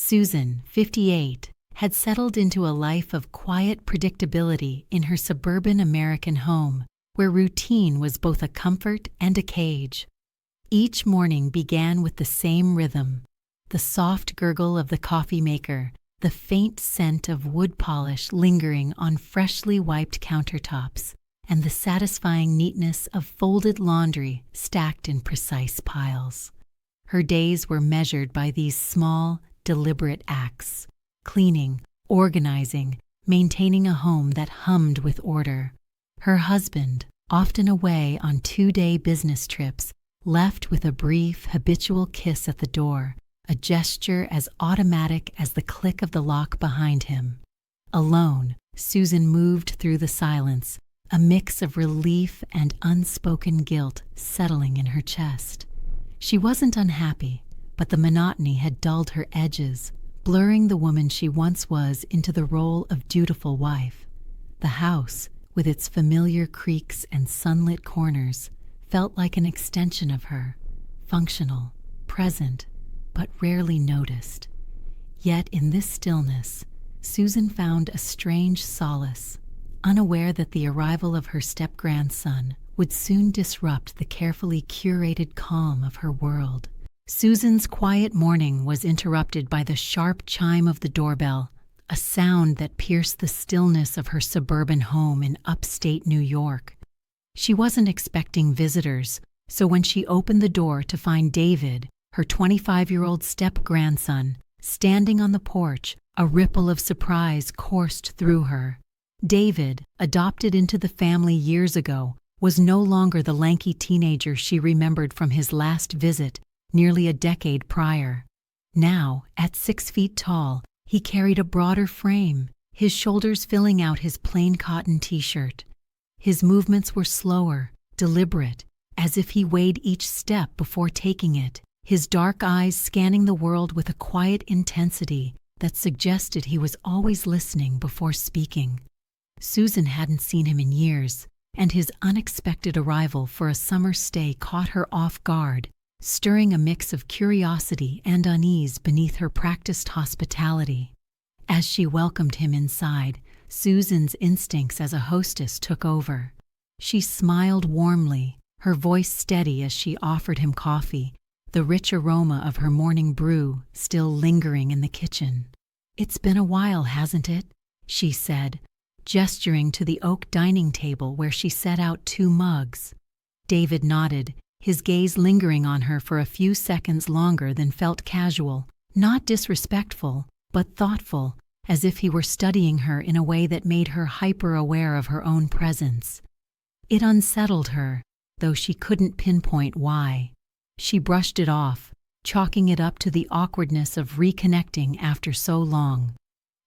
Susan, 58, had settled into a life of quiet predictability in her suburban American home, where routine was both a comfort and a cage. Each morning began with the same rhythm: the soft gurgle of the coffee maker, the faint scent of wood polish lingering on freshly wiped countertops, and the satisfying neatness of folded laundry stacked in precise piles. Her days were measured by these small, deliberate acts: cleaning, organizing, maintaining a home that hummed with order. Her husband, often away on 2-day business trips, left with a brief, habitual kiss at the door, a gesture as automatic as the click of the lock behind him. Alone, Susan moved through the silence, a mix of relief and unspoken guilt settling in her chest. She wasn't unhappy, but the monotony had dulled her edges, blurring the woman she once was into the role of dutiful wife. The house, with its familiar creaks and sunlit corners, felt like an extension of her, functional, present, but rarely noticed. Yet in this stillness, Susan found a strange solace, unaware that the arrival of her step-grandson would soon disrupt the carefully curated calm of her world. Susan's quiet morning was interrupted by the sharp chime of the doorbell, a sound that pierced the stillness of her suburban home in upstate New York. She wasn't expecting visitors, so when she opened the door to find David, her 25-year-old step-grandson, standing on the porch, a ripple of surprise coursed through her. David, adopted into the family years ago, was no longer the lanky teenager she remembered from his last visit, nearly a decade prior. Now, at 6 feet tall, he carried a broader frame, his shoulders filling out his plain cotton t-shirt. His movements were slower, deliberate, as if he weighed each step before taking it, his dark eyes scanning the world with a quiet intensity that suggested he was always listening before speaking. Susan hadn't seen him in years, and his unexpected arrival for a summer stay caught her off guard, stirring a mix of curiosity and unease beneath her practiced hospitality. As she welcomed him inside, Susan's instincts as a hostess took over. She smiled warmly, her voice steady as she offered him coffee, the rich aroma of her morning brew still lingering in the kitchen. "It's been a while, hasn't it?" she said, gesturing to the oak dining table where she set out 2 mugs. David nodded, his gaze lingering on her for a few seconds longer than felt casual, not disrespectful, but thoughtful, as if he were studying her in a way that made her hyper-aware of her own presence. It unsettled her, though she couldn't pinpoint why. She brushed it off, chalking it up to the awkwardness of reconnecting after so long.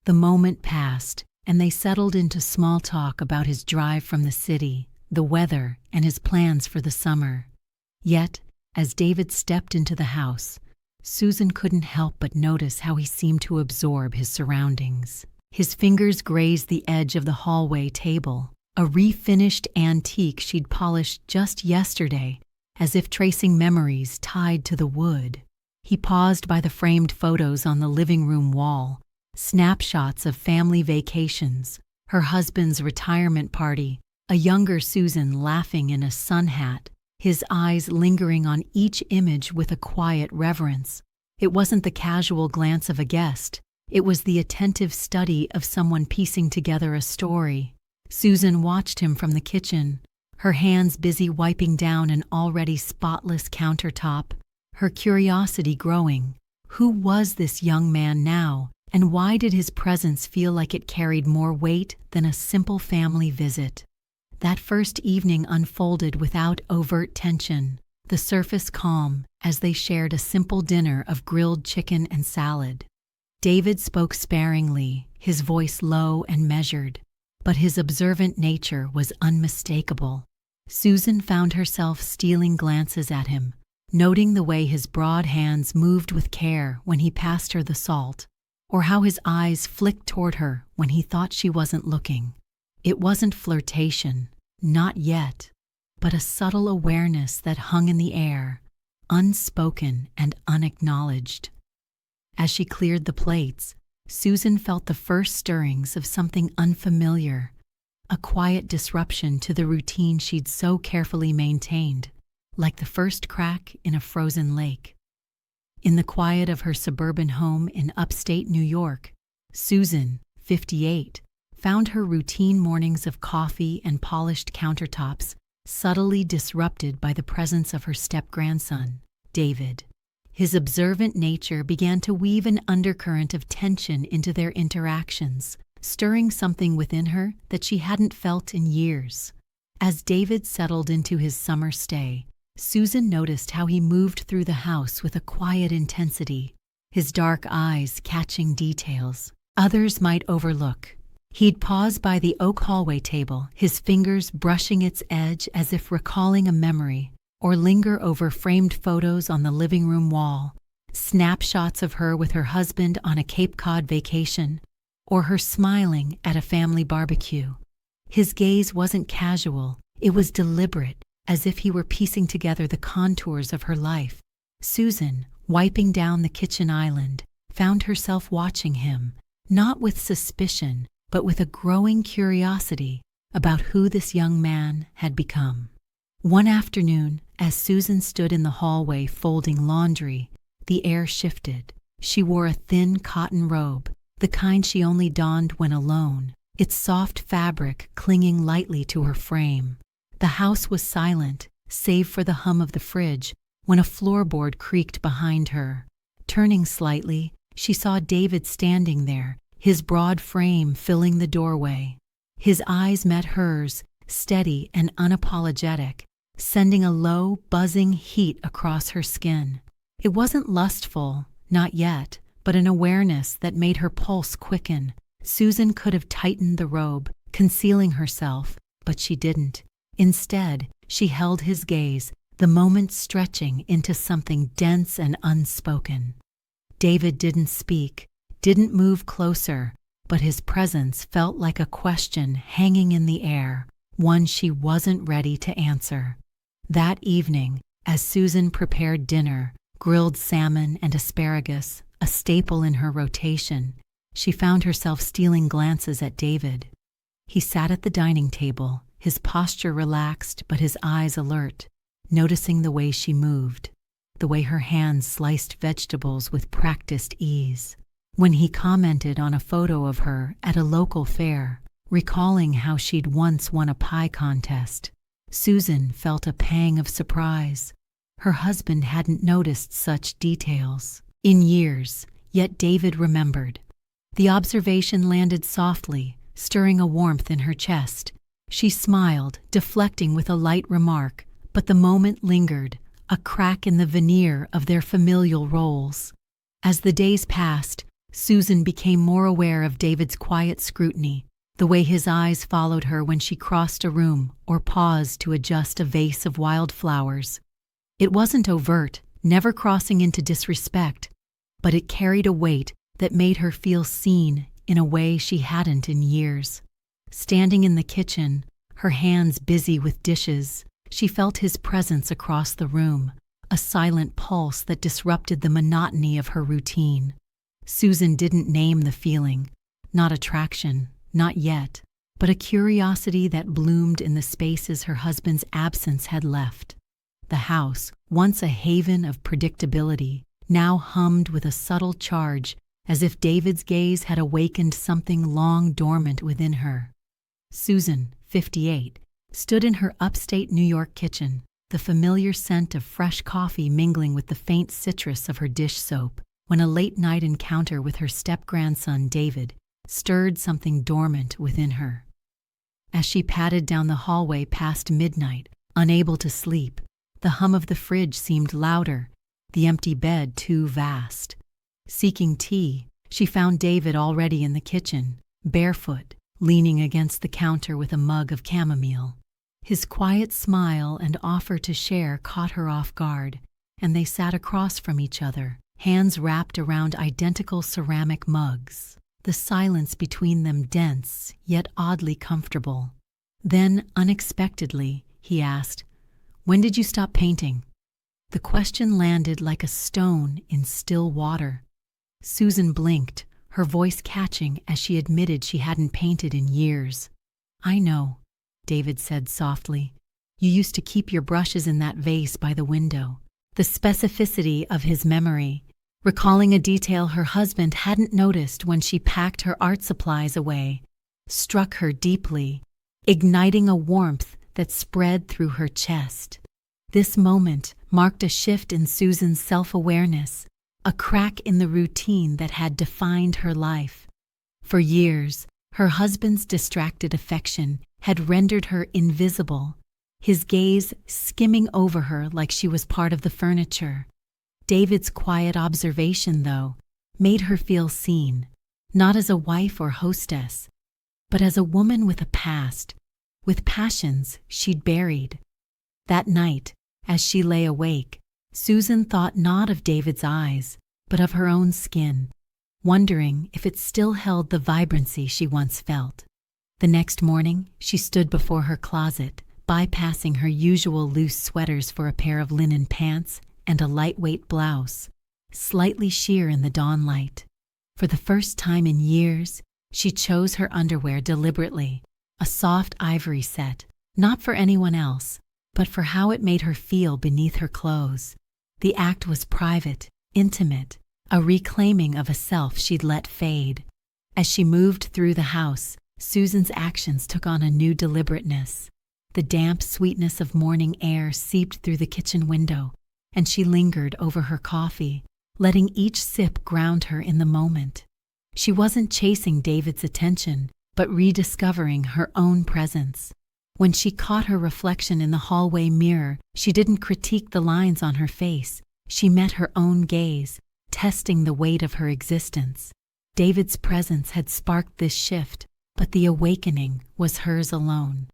The moment passed, and they settled into small talk about his drive from the city, the weather, and his plans for the summer. Yet, as David stepped into the house, Susan couldn't help but notice how he seemed to absorb his surroundings. His fingers grazed the edge of the hallway table, a refinished antique she'd polished just yesterday, as if tracing memories tied to the wood. He paused by the framed photos on the living room wall, snapshots of family vacations, her husband's retirement party, a younger Susan laughing in a sun hat, his eyes lingering on each image with a quiet reverence. It wasn't the casual glance of a guest, it was the attentive study of someone piecing together a story. Susan watched him from the kitchen, her hands busy wiping down an already spotless countertop, her curiosity growing. Who was this young man now, and why did his presence feel like it carried more weight than a simple family visit? That first evening unfolded without overt tension, the surface calm as they shared a simple dinner of grilled chicken and salad. David spoke sparingly, his voice low and measured, but his observant nature was unmistakable. Susan found herself stealing glances at him, noting the way his broad hands moved with care when he passed her the salt, or how his eyes flicked toward her when he thought she wasn't looking. It wasn't flirtation, not yet, but a subtle awareness that hung in the air, unspoken and unacknowledged. As she cleared the plates, Susan felt the first stirrings of something unfamiliar, a quiet disruption to the routine she'd so carefully maintained, like the first crack in a frozen lake. In the quiet of her suburban home in upstate New York, Susan, 58, found her routine mornings of coffee and polished countertops subtly disrupted by the presence of her step-grandson, David. His observant nature began to weave an undercurrent of tension into their interactions, stirring something within her that she hadn't felt in years. As David settled into his summer stay, Susan noticed how he moved through the house with a quiet intensity, his dark eyes catching details others might overlook. He'd pause by the oak hallway table, his fingers brushing its edge as if recalling a memory, or linger over framed photos on the living room wall, snapshots of her with her husband on a Cape Cod vacation, or her smiling at a family barbecue. His gaze wasn't casual, it was deliberate, as if he were piecing together the contours of her life. Susan, wiping down the kitchen island, found herself watching him, not with suspicion, but with a growing curiosity about who this young man had become. One afternoon, as Susan stood in the hallway folding laundry, the air shifted. She wore a thin cotton robe, the kind she only donned when alone, its soft fabric clinging lightly to her frame. The house was silent, save for the hum of the fridge, when a floorboard creaked behind her. Turning slightly, she saw David standing there, his broad frame filling the doorway. His eyes met hers, steady and unapologetic, sending a low, buzzing heat across her skin. It wasn't lustful, not yet, but an awareness that made her pulse quicken. Susan could have tightened the robe, concealing herself, but she didn't. Instead, she held his gaze, the moment stretching into something dense and unspoken. David didn't speak, didn't move closer, but his presence felt like a question hanging in the air, one she wasn't ready to answer. That evening, as Susan prepared dinner, grilled salmon and asparagus, a staple in her rotation, she found herself stealing glances at David. He sat at the dining table, his posture relaxed but his eyes alert, noticing the way she moved, the way her hands sliced vegetables with practiced ease. When he commented on a photo of her at a local fair, recalling how she'd once won a pie contest, Susan felt a pang of surprise. Her husband hadn't noticed such details in years, yet David remembered. The observation landed softly, stirring a warmth in her chest. She smiled, deflecting with a light remark, but the moment lingered, a crack in the veneer of their familial roles. As the days passed, Susan became more aware of David's quiet scrutiny, the way his eyes followed her when she crossed a room or paused to adjust a vase of wildflowers. It wasn't overt, never crossing into disrespect, but it carried a weight that made her feel seen in a way she hadn't in years. Standing in the kitchen, her hands busy with dishes, she felt his presence across the room, a silent pulse that disrupted the monotony of her routine. Susan didn't name the feeling, not attraction, not yet, but a curiosity that bloomed in the spaces her husband's absence had left. The house, once a haven of predictability, now hummed with a subtle charge, as if David's gaze had awakened something long dormant within her. Susan, 58, stood in her upstate New York kitchen, the familiar scent of fresh coffee mingling with the faint citrus of her dish soap, when a late-night encounter with her step-grandson David stirred something dormant within her. As she padded down the hallway past midnight, unable to sleep, the hum of the fridge seemed louder, the empty bed too vast. Seeking tea, she found David already in the kitchen, barefoot, leaning against the counter with a mug of chamomile. His quiet smile and offer to share caught her off guard, and they sat across from each other, hands wrapped around identical ceramic mugs, the silence between them dense yet oddly comfortable. Then, unexpectedly, he asked, "When did you stop painting?" The question landed like a stone in still water. Susan blinked, her voice catching as she admitted she hadn't painted in years. "I know," David said softly. "You used to keep your brushes in that vase by the window." The specificity of his memory, recalling a detail her husband hadn't noticed when she packed her art supplies away, struck her deeply, igniting a warmth that spread through her chest. This moment marked a shift in Susan's self-awareness, a crack in the routine that had defined her life. For years, her husband's distracted affection had rendered her invisible, his gaze skimming over her like she was part of the furniture. David's quiet observation, though, made her feel seen, not as a wife or hostess, but as a woman with a past, with passions she'd buried. That night, as she lay awake, Susan thought not of David's eyes, but of her own skin, wondering if it still held the vibrancy she once felt. The next morning, she stood before her closet, bypassing her usual loose sweaters for a pair of linen pants and a lightweight blouse, slightly sheer in the dawn light. For the first time in years, she chose her underwear deliberately, a soft ivory set, not for anyone else, but for how it made her feel beneath her clothes. The act was private, intimate, a reclaiming of a self she'd let fade. As she moved through the house, Susan's actions took on a new deliberateness. The damp sweetness of morning air seeped through the kitchen window, and she lingered over her coffee, letting each sip ground her in the moment. She wasn't chasing David's attention, but rediscovering her own presence. When she caught her reflection in the hallway mirror, she didn't critique the lines on her face. She met her own gaze, testing the weight of her existence. David's presence had sparked this shift, but the awakening was hers alone.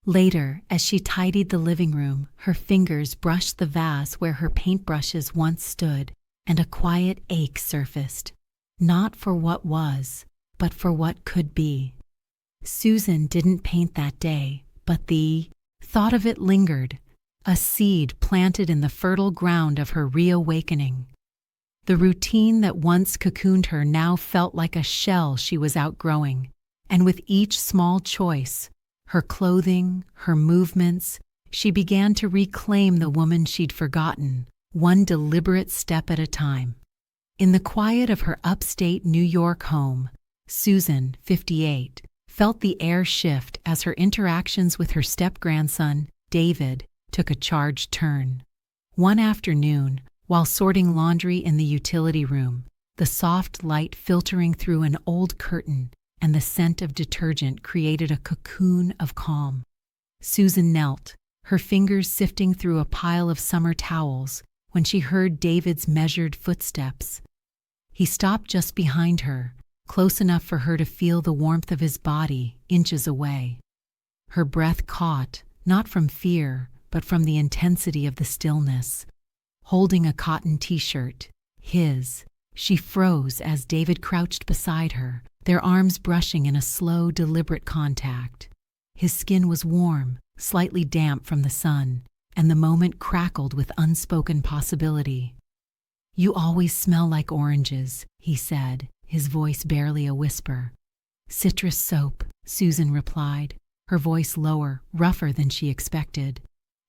Later, as she tidied the living room, her fingers brushed the vase where her paintbrushes once stood, and a quiet ache surfaced. Not for what was, but for what could be. Susan didn't paint that day, but the thought of it lingered, a seed planted in the fertile ground of her reawakening. The routine that once cocooned her now felt like a shell she was outgrowing, and with each small choice, her clothing, her movements, she began to reclaim the woman she'd forgotten, one deliberate step at a time. In the quiet of her upstate New York home, Susan, 58, felt the air shift as her interactions with her stepgrandson, David, took a charged turn. One afternoon, while sorting laundry in the utility room, the soft light filtering through an old curtain and the scent of detergent created a cocoon of calm. Susan knelt, her fingers sifting through a pile of summer towels, when she heard David's measured footsteps. He stopped just behind her, close enough for her to feel the warmth of his body inches away. Her breath caught, not from fear, but from the intensity of the stillness. Holding a cotton t-shirt, his, she froze as David crouched beside her, their arms brushing in a slow, deliberate contact. His skin was warm, slightly damp from the sun, and the moment crackled with unspoken possibility. "You always smell like oranges," he said, his voice barely a whisper. "Citrus soap," Susan replied, her voice lower, rougher than she expected.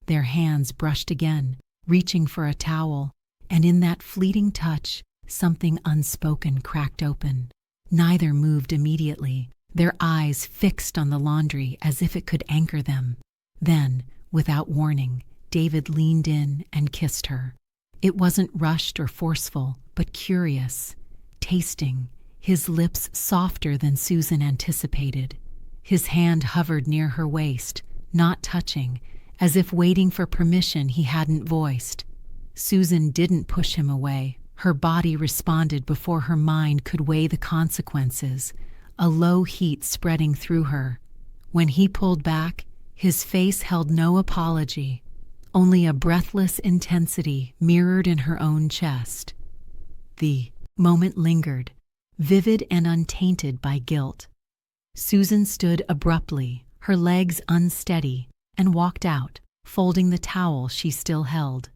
Their hands brushed again, reaching for a towel, and in that fleeting touch, something unspoken cracked open. Neither moved immediately, their eyes fixed on the laundry as if it could anchor them. Then, without warning, David leaned in and kissed her. It wasn't rushed or forceful, but curious, tasting, his lips softer than Susan anticipated. His hand hovered near her waist, not touching, as if waiting for permission he hadn't voiced. Susan didn't push him away. Her body responded before her mind could weigh the consequences, a low heat spreading through her. When he pulled back, his face held no apology, only a breathless intensity mirrored in her own chest. The moment lingered, vivid and untainted by guilt. Susan stood abruptly, her legs unsteady, and walked out, folding the towel she still held.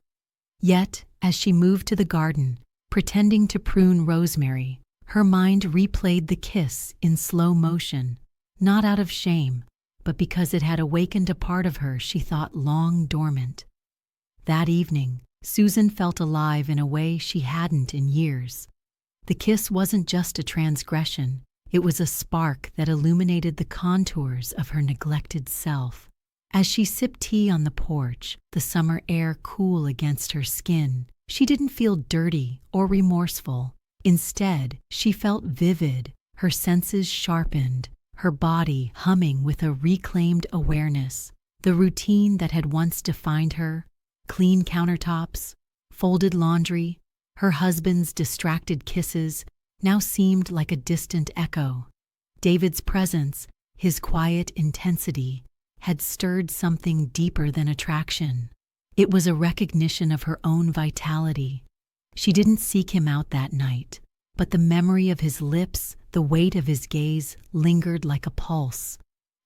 Yet, as she moved to the garden, Pretending to prune rosemary, her mind replayed the kiss in slow motion, not out of shame, but because it had awakened a part of her she thought long dormant. That evening, Susan felt alive in a way she hadn't in years. The kiss wasn't just a transgression, it was a spark that illuminated the contours of her neglected self. As she sipped tea on the porch, the summer air cool against her skin, she didn't feel dirty or remorseful. Instead, she felt vivid, her senses sharpened, her body humming with a reclaimed awareness. The routine that had once defined her, clean countertops, folded laundry, her husband's distracted kisses, now seemed like a distant echo. David's presence, his quiet intensity, had stirred something deeper than attraction. It was a recognition of her own vitality. She didn't seek him out that night, but the memory of his lips, the weight of his gaze, lingered like a pulse.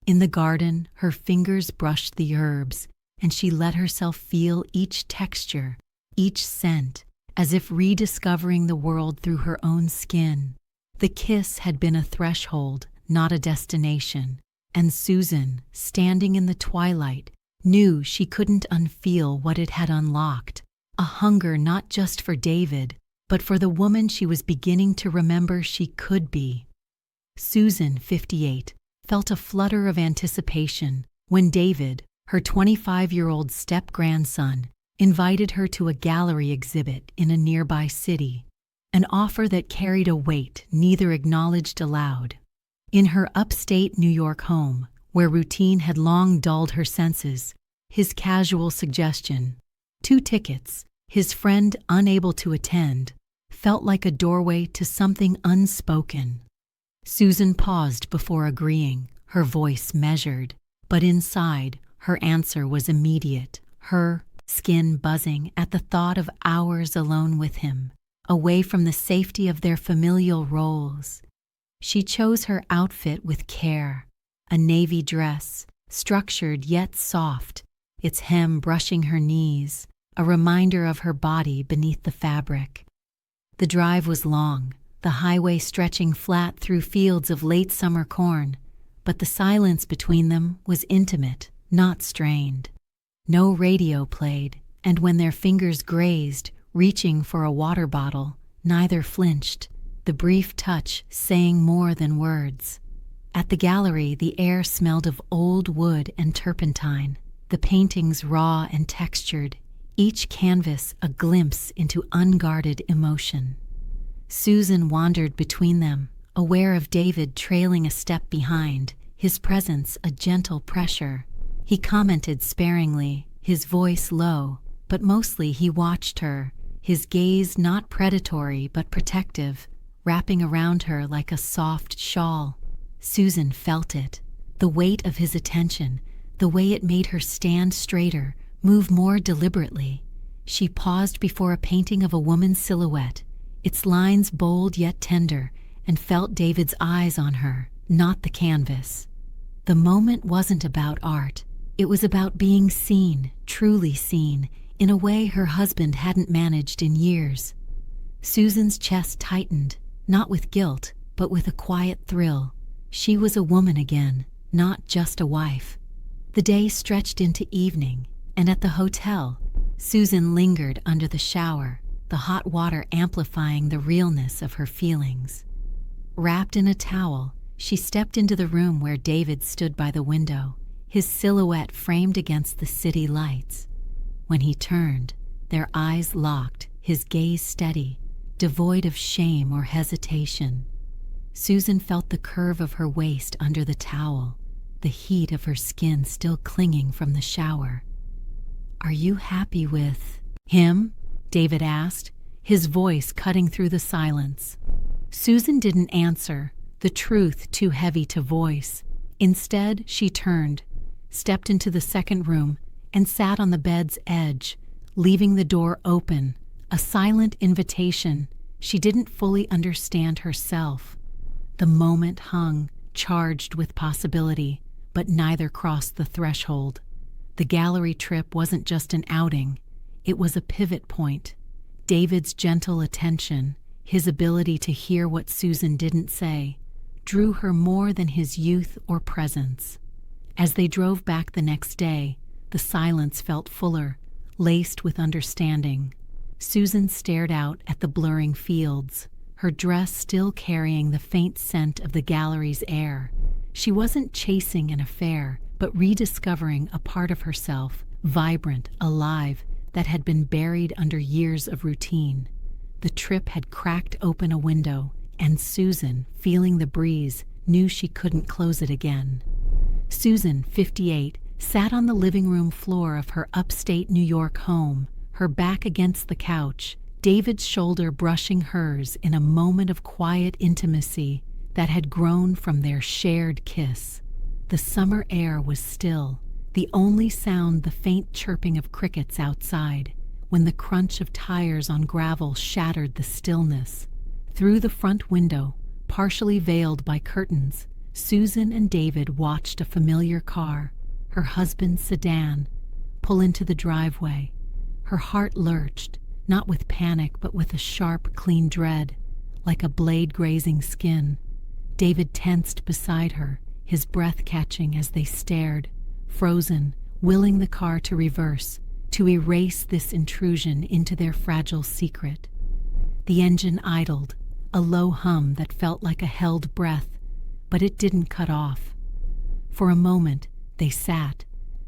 In the garden, her fingers brushed the herbs, and she let herself feel each texture, each scent, as if rediscovering the world through her own skin. The kiss had been a threshold, not a destination, and Susan, standing in the twilight, knew she couldn't unfeel what it had unlocked, a hunger not just for David, but for the woman she was beginning to remember she could be. Susan, 58, felt a flutter of anticipation when David, her 25-year-old step-grandson, invited her to a gallery exhibit in a nearby city, an offer that carried a weight neither acknowledged aloud. In her upstate New York home, where routine had long dulled her senses, his casual suggestion, 2 tickets, his friend unable to attend, felt like a doorway to something unspoken. Susan paused before agreeing, her voice measured, but inside, her answer was immediate, her skin buzzing at the thought of hours alone with him, away from the safety of their familial roles. She chose her outfit with care, a navy dress, structured yet soft, its hem brushing her knees, a reminder of her body beneath the fabric. The drive was long, the highway stretching flat through fields of late summer corn, but the silence between them was intimate, not strained. No radio played, and when their fingers grazed, reaching for a water bottle, neither flinched, the brief touch saying more than words. At the gallery, the air smelled of old wood and turpentine, the paintings raw and textured, each canvas a glimpse into unguarded emotion. Susan wandered between them, aware of David trailing a step behind, his presence a gentle pressure. He commented sparingly, his voice low, but mostly he watched her, his gaze not predatory but protective, wrapping around her like a soft shawl. Susan felt it, the weight of his attention, the way it made her stand straighter, move more deliberately. She paused before a painting of a woman's silhouette, its lines bold yet tender, and felt David's eyes on her, not the canvas. The moment wasn't about art. It was about being seen, truly seen, in a way her husband hadn't managed in years. Susan's chest tightened, not with guilt, but with a quiet thrill. She was a woman again, not just a wife. The day stretched into evening, and at the hotel, Susan lingered under the shower, the hot water amplifying the realness of her feelings. Wrapped in a towel, she stepped into the room where David stood by the window, his silhouette framed against the city lights. When he turned, their eyes locked, his gaze steady, devoid of shame or hesitation. Susan felt the curve of her waist under the towel, the heat of her skin still clinging from the shower. "Are you happy with him?" David asked, his voice cutting through the silence. Susan didn't answer, the truth too heavy to voice. Instead, she turned, stepped into the second room, and sat on the bed's edge, leaving the door open, a silent invitation she didn't fully understand herself. The moment hung, charged with possibility, but neither crossed the threshold. The gallery trip wasn't just an outing, it was a pivot point. David's gentle attention, his ability to hear what Susan didn't say, drew her more than his youth or presence. As they drove back the next day, the silence felt fuller, laced with understanding. Susan stared out at the blurring fields, her dress still carrying the faint scent of the gallery's air. She wasn't chasing an affair, but rediscovering a part of herself, vibrant, alive, that had been buried under years of routine. The trip had cracked open a window, and Susan, feeling the breeze, knew she couldn't close it again. Susan, 58, sat on the living room floor of her upstate New York home, her back against the couch, David's shoulder brushing hers in a moment of quiet intimacy that had grown from their shared kiss. The summer air was still, the only sound the faint chirping of crickets outside, when the crunch of tires on gravel shattered the stillness. Through the front window, partially veiled by curtains, Susan and David watched a familiar car, her husband's sedan, pull into the driveway. Her heart lurched, not with panic but with a sharp, clean dread, like a blade grazing skin. David tensed beside her, his breath catching as they stared, frozen, willing the car to reverse, to erase this intrusion into their fragile secret. The engine idled, a low hum that felt like a held breath, but it didn't cut off. For a moment, they sat,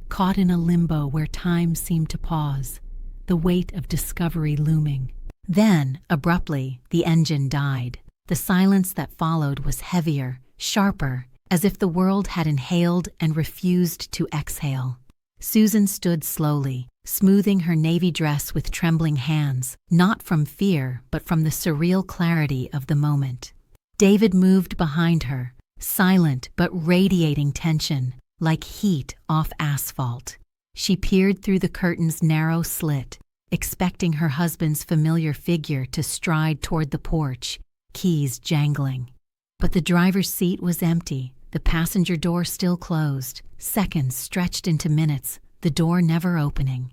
caught in a limbo where time seemed to pause, the weight of discovery looming. Then, abruptly, the engine died. The silence that followed was heavier, sharper, as if the world had inhaled and refused to exhale. Susan stood slowly, smoothing her navy dress with trembling hands, not from fear but from the surreal clarity of the moment. David moved behind her, silent but radiating tension, like heat off asphalt. She peered through the curtain's narrow slit, expecting her husband's familiar figure to stride toward the porch, keys jangling. But the driver's seat was empty, the passenger door still closed, seconds stretched into minutes, the door never opening.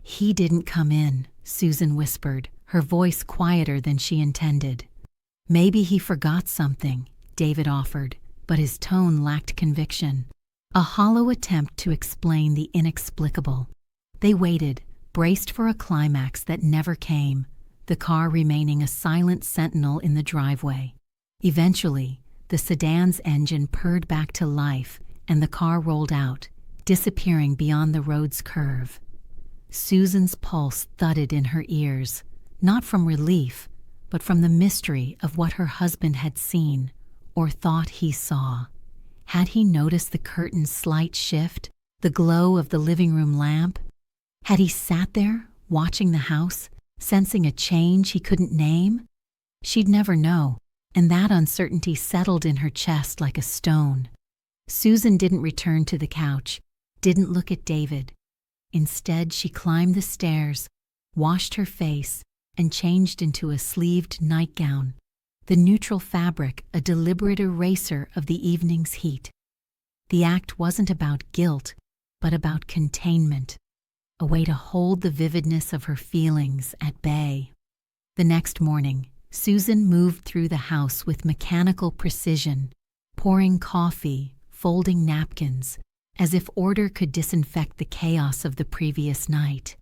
"He didn't come in," Susan whispered, her voice quieter than she intended. "Maybe he forgot something," David offered, but his tone lacked conviction. A hollow attempt to explain the inexplicable. They waited, braced for a climax that never came, the car remaining a silent sentinel in the driveway. Eventually, the sedan's engine purred back to life, and the car rolled out, disappearing beyond the road's curve. Susan's pulse thudded in her ears, not from relief, but from the mystery of what her husband had seen, or thought he saw. Had he noticed the curtain's slight shift, the glow of the living room lamp? Had he sat there, watching the house, sensing a change he couldn't name? She'd never know, and that uncertainty settled in her chest like a stone. Susan didn't return to the couch, didn't look at David. Instead, she climbed the stairs, washed her face, and changed into a sleeved nightgown, the neutral fabric a deliberate eraser of the evening's heat. The act wasn't about guilt, but about containment, a way to hold the vividness of her feelings at bay. The next morning, Susan moved through the house with mechanical precision, pouring coffee, folding napkins, as if order could disinfect the chaos of the previous night.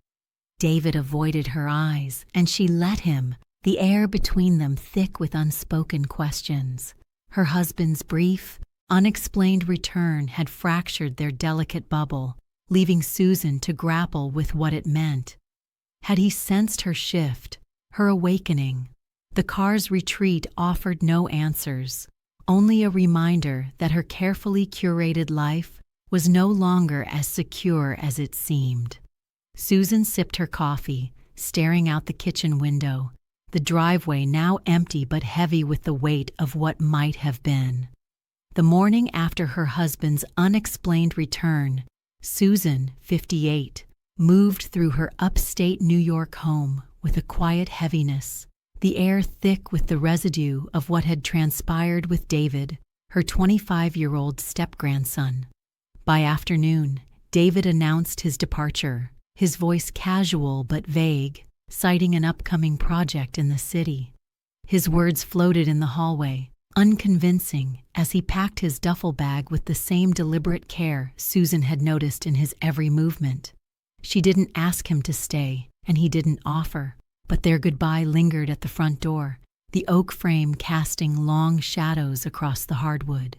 David avoided her eyes, and she let him, the air between them thick with unspoken questions. Her husband's brief, unexplained return had fractured their delicate bubble, leaving Susan to grapple with what it meant. Had he sensed her shift, her awakening? The car's retreat offered no answers, only a reminder that her carefully curated life was no longer as secure as it seemed. Susan sipped her coffee, staring out the kitchen window, the driveway now empty but heavy with the weight of what might have been. The morning after her husband's unexplained return, Susan, 58, moved through her upstate New York home with a quiet heaviness, the air thick with the residue of what had transpired with David, her 25-year-old stepgrandson. By afternoon, David announced his departure, his voice casual but vague. citing an upcoming project in the city. His words floated in the hallway, unconvincing, as he packed his duffel bag with the same deliberate care Susan had noticed in his every movement. She didn't ask him to stay, and he didn't offer, but their goodbye lingered at the front door, the oak frame casting long shadows across the hardwood.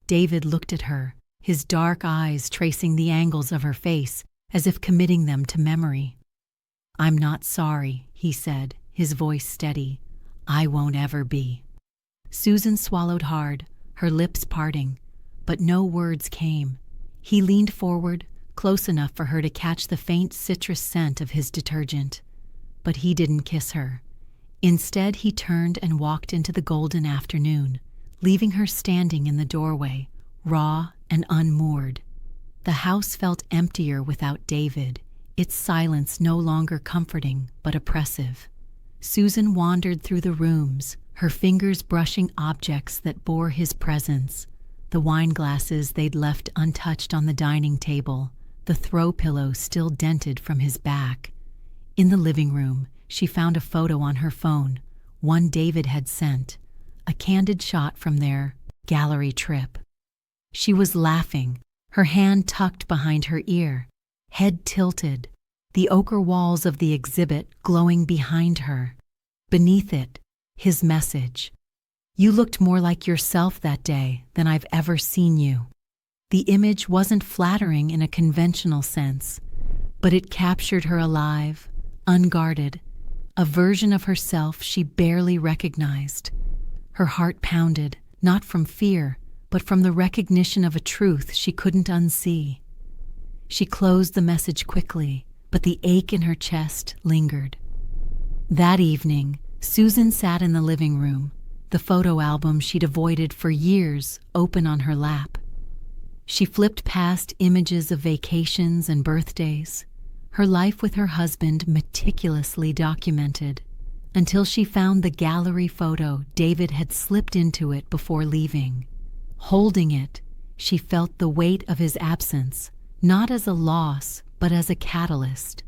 David looked at her, his dark eyes tracing the angles of her face, as if committing them to memory. "I'm not sorry," he said, his voice steady. "I won't ever be." Susan swallowed hard, her lips parting, but no words came. He leaned forward, close enough for her to catch the faint citrus scent of his detergent. But he didn't kiss her. Instead, he turned and walked into the golden afternoon, leaving her standing in the doorway, raw and unmoored. The house felt emptier without David, its silence no longer comforting but oppressive. Susan wandered through the rooms, her fingers brushing objects that bore his presence, the wine glasses they'd left untouched on the dining table, the throw pillow still dented from his back. In the living room, she found a photo on her phone, one David had sent, a candid shot from their gallery trip. She was laughing, her hand tucked behind her ear, head tilted, the ochre walls of the exhibit glowing behind her. Beneath it, his message: "You looked more like yourself that day than I've ever seen you." The image wasn't flattering in a conventional sense, but it captured her alive, unguarded, a version of herself she barely recognized. Her heart pounded, not from fear, but from the recognition of a truth she couldn't unsee. She closed the message quickly, but the ache in her chest lingered. That evening, Susan sat in the living room, the photo album she'd avoided for years open on her lap. She flipped past images of vacations and birthdays, her life with her husband meticulously documented, until she found the gallery photo David had slipped into it before leaving. Holding it, she felt the weight of his absence, not as a loss, but as a catalyst.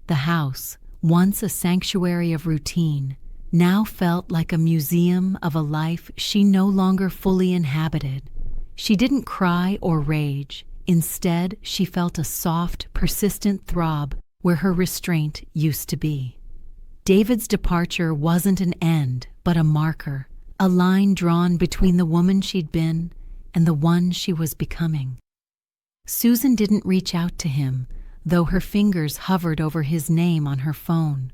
The house, once a sanctuary of routine, now felt like a museum of a life she no longer fully inhabited. She didn't cry or rage. Instead, she felt a soft, persistent throb where her restraint used to be. David's departure wasn't an end, but a marker, a line drawn between the woman she'd been and the one she was becoming. Susan didn't reach out to him, though her fingers hovered over his name on her phone.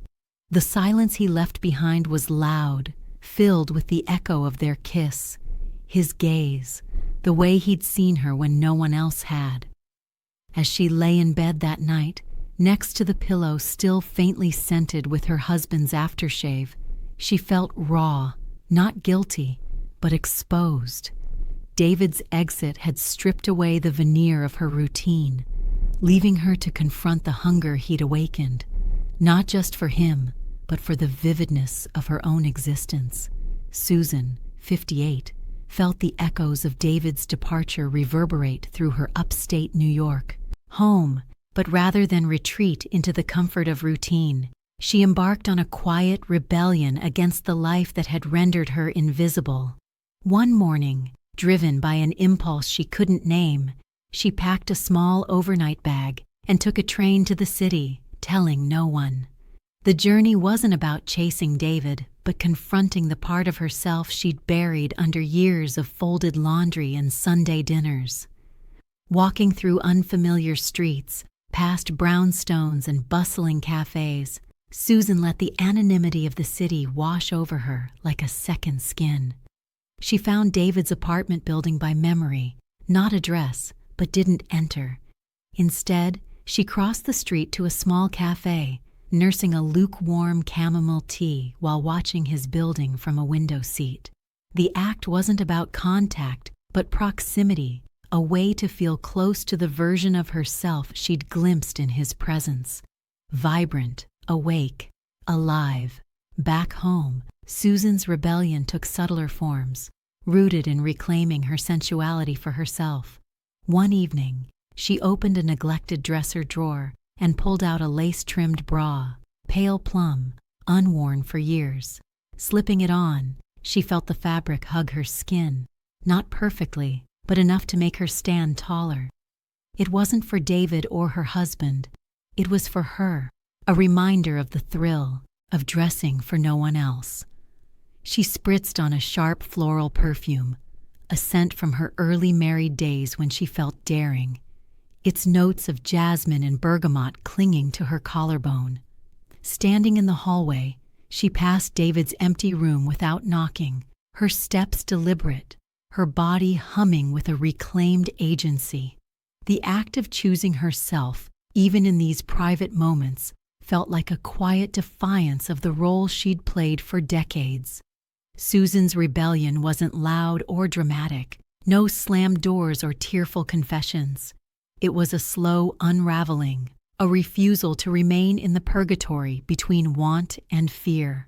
The silence he left behind was loud, filled with the echo of their kiss, his gaze, the way he'd seen her when no one else had. As she lay in bed that night, next to the pillow still faintly scented with her husband's aftershave, she felt raw, not guilty, but exposed. David's exit had stripped away the veneer of her routine, leaving her to confront the hunger he'd awakened, not just for him, but for the vividness of her own existence. Susan, 58, felt the echoes of David's departure reverberate through her upstate New York home, but rather than retreat into the comfort of routine, she embarked on a quiet rebellion against the life that had rendered her invisible. One morning, driven by an impulse she couldn't name, she packed a small overnight bag and took a train to the city, telling no one. The journey wasn't about chasing David, but confronting the part of herself she'd buried under years of folded laundry and Sunday dinners. Walking through unfamiliar streets, past brownstones and bustling cafes, Susan let the anonymity of the city wash over her like a second skin. She found David's apartment building by memory, not address, but didn't enter. Instead, she crossed the street to a small cafe, nursing a lukewarm chamomile tea while watching his building from a window seat. The act wasn't about contact, but proximity, a way to feel close to the version of herself she'd glimpsed in his presence. Vibrant, awake, alive. Back home, Susan's rebellion took subtler forms, rooted in reclaiming her sensuality for herself. One evening, she opened a neglected dresser drawer and pulled out a lace-trimmed bra, pale plum, unworn for years. Slipping it on, she felt the fabric hug her skin, not perfectly, but enough to make her stand taller. It wasn't for David or her husband. It was for her, a reminder of the thrill of dressing for no one else. She spritzed on a sharp floral perfume, a scent from her early married days when she felt daring, its notes of jasmine and bergamot clinging to her collarbone. Standing in the hallway, she passed David's empty room without knocking, her steps deliberate, her body humming with a reclaimed agency. The act of choosing herself, even in these private moments, felt like a quiet defiance of the role she'd played for decades. Susan's rebellion wasn't loud or dramatic, no slammed doors or tearful confessions. It was a slow unraveling, a refusal to remain in the purgatory between want and fear.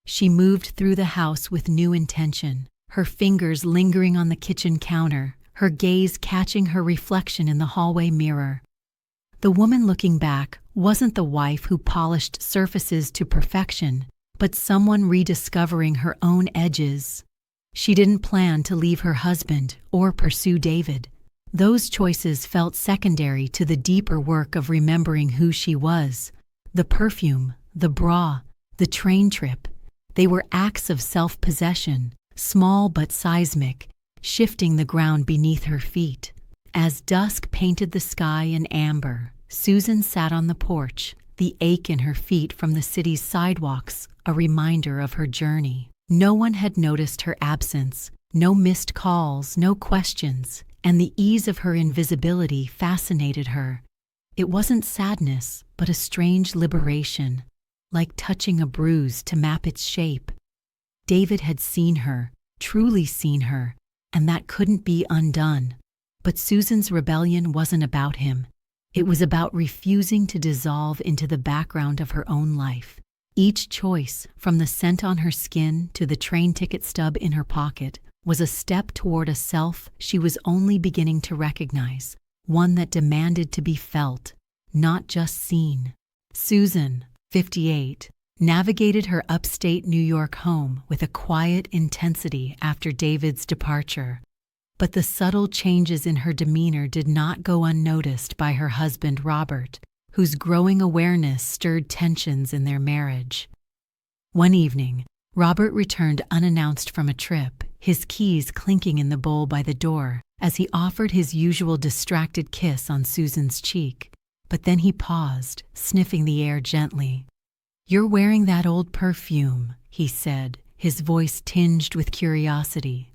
She moved through the house with new intention, her fingers lingering on the kitchen counter, her gaze catching her reflection in the hallway mirror. The woman looking back wasn't the wife who polished surfaces to perfection, but someone rediscovering her own edges. She didn't plan to leave her husband or pursue David. Those choices felt secondary to the deeper work of remembering who she was. The perfume, the bra, the train trip, they were acts of self-possession, small but seismic, shifting the ground beneath her feet. As dusk painted the sky in amber, Susan sat on the porch, the ache in her feet from the city's sidewalks a reminder of her journey. No one had noticed her absence, no missed calls, no questions, and the ease of her invisibility fascinated her. It wasn't sadness, but a strange liberation, like touching a bruise to map its shape. David had seen her, truly seen her, and that couldn't be undone. But Susan's rebellion wasn't about him. It was about refusing to dissolve into the background of her own life. Each choice, from the scent on her skin to the train ticket stub in her pocket, was a step toward a self she was only beginning to recognize, one that demanded to be felt, not just seen. Susan, 58, navigated her upstate New York home with a quiet intensity after David's departure. But the subtle changes in her demeanor did not go unnoticed by her husband Robert, whose growing awareness stirred tensions in their marriage. One evening, Robert returned unannounced from a trip, his keys clinking in the bowl by the door as he offered his usual distracted kiss on Susan's cheek. But then he paused, sniffing the air gently. "You're wearing that old perfume," he said, his voice tinged with curiosity.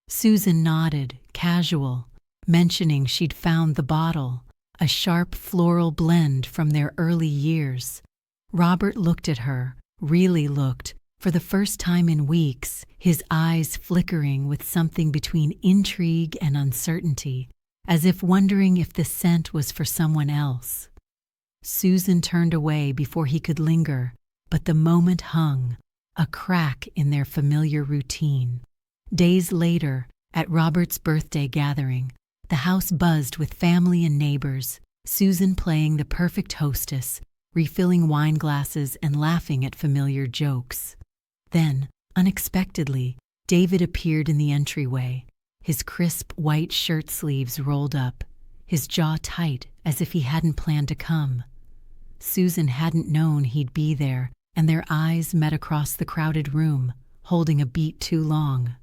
Susan nodded, casual, mentioning she'd found the bottle, a sharp floral blend from their early years. Robert looked at her, really looked, for the first time in weeks, his eyes flickering with something between intrigue and uncertainty, as if wondering if the scent was for someone else. Susan turned away before he could linger, but the moment hung, a crack in their familiar routine. Days later, at Robert's birthday gathering, the house buzzed with family and neighbors, Susan playing the perfect hostess, refilling wine glasses and laughing at familiar jokes. Then, unexpectedly, David appeared in the entryway, his crisp white shirt sleeves rolled up, his jaw tight as if he hadn't planned to come. Susan hadn't known he'd be there, and their eyes met across the crowded room, holding a beat too long.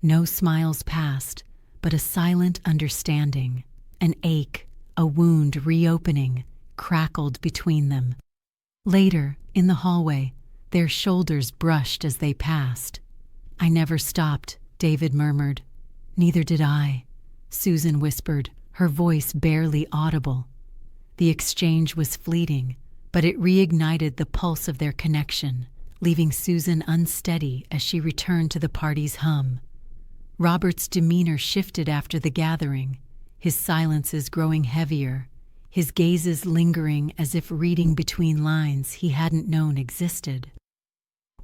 No smiles passed, but a silent understanding. An ache, a wound reopening, crackled between them. Later, in the hallway, their shoulders brushed as they passed. "I never stopped," David murmured. "Neither did I," Susan whispered, her voice barely audible. The exchange was fleeting, but it reignited the pulse of their connection, leaving Susan unsteady as she returned to the party's hum. Robert's demeanor shifted after the gathering, his silences growing heavier, his gazes lingering as if reading between lines he hadn't known existed.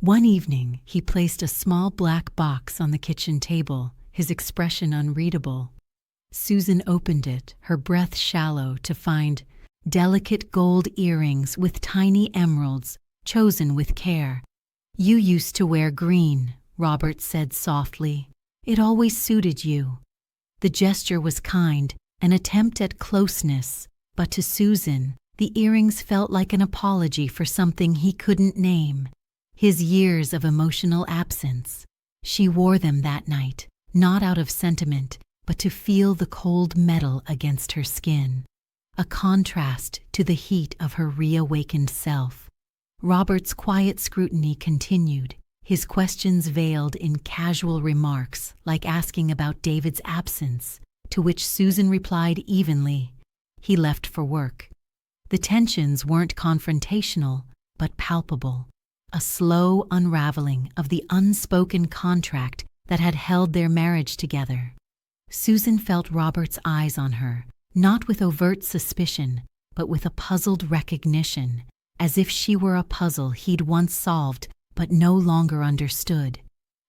One evening, he placed a small black box on the kitchen table, his expression unreadable. Susan opened it, her breath shallow, to find delicate gold earrings with tiny emeralds chosen with care. "You used to wear green," Robert said softly. "It always suited you." The gesture was kind, an attempt at closeness, but to Susan, the earrings felt like an apology for something he couldn't name. His years of emotional absence. She wore them that night, not out of sentiment, but to feel the cold metal against her skin. A contrast to the heat of her reawakened self. Robert's quiet scrutiny continued, his questions veiled in casual remarks like asking about David's absence, to which Susan replied evenly, "He left for work." The tensions weren't confrontational, but palpable. A slow unraveling of the unspoken contract that had held their marriage together. Susan felt Robert's eyes on her, not with overt suspicion, but with a puzzled recognition, as if she were a puzzle he'd once solved but no longer understood.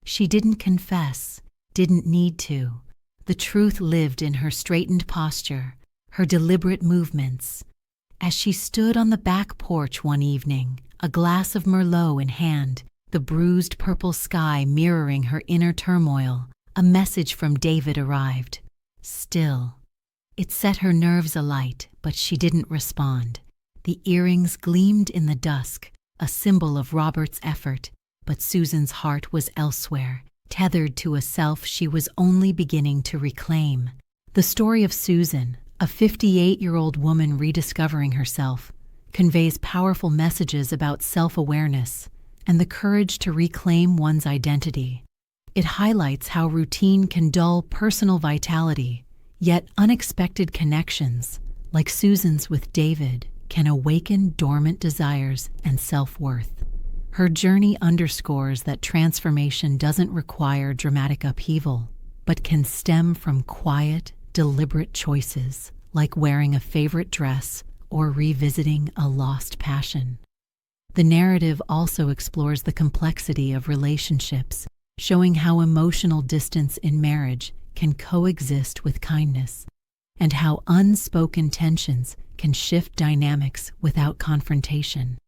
She didn't confess, didn't need to. The truth lived in her straightened posture, her deliberate movements. As she stood on the back porch one evening, a glass of Merlot in hand, the bruised purple sky mirroring her inner turmoil, a message from David arrived. Still. It set her nerves alight, but she didn't respond. The earrings gleamed in the dusk, a symbol of Robert's effort, but Susan's heart was elsewhere, tethered to a self she was only beginning to reclaim. The story of Susan, a 58-year-old woman rediscovering herself, conveys powerful messages about self-awareness and the courage to reclaim one's identity. It highlights how routine can dull personal vitality, yet unexpected connections, like Susan's with David, can awaken dormant desires and self-worth. Her journey underscores that transformation doesn't require dramatic upheaval, but can stem from quiet, deliberate choices, like wearing a favorite dress or revisiting a lost passion. The narrative also explores the complexity of relationships, showing how emotional distance in marriage can coexist with kindness, and how unspoken tensions can shift dynamics without confrontation.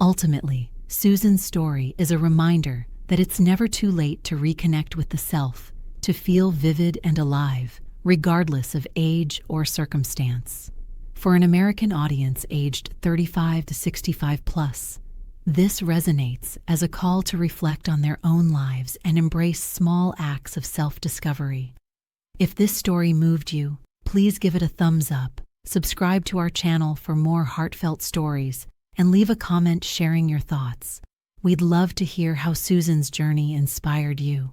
Ultimately, Susan's story is a reminder that it's never too late to reconnect with the self, to feel vivid and alive, regardless of age or circumstance. For an American audience aged 35 to 65 plus, this resonates as a call to reflect on their own lives and embrace small acts of self-discovery. If this story moved you, please give it a thumbs up, subscribe to our channel for more heartfelt stories, and leave a comment sharing your thoughts. We'd love to hear how Susan's journey inspired you.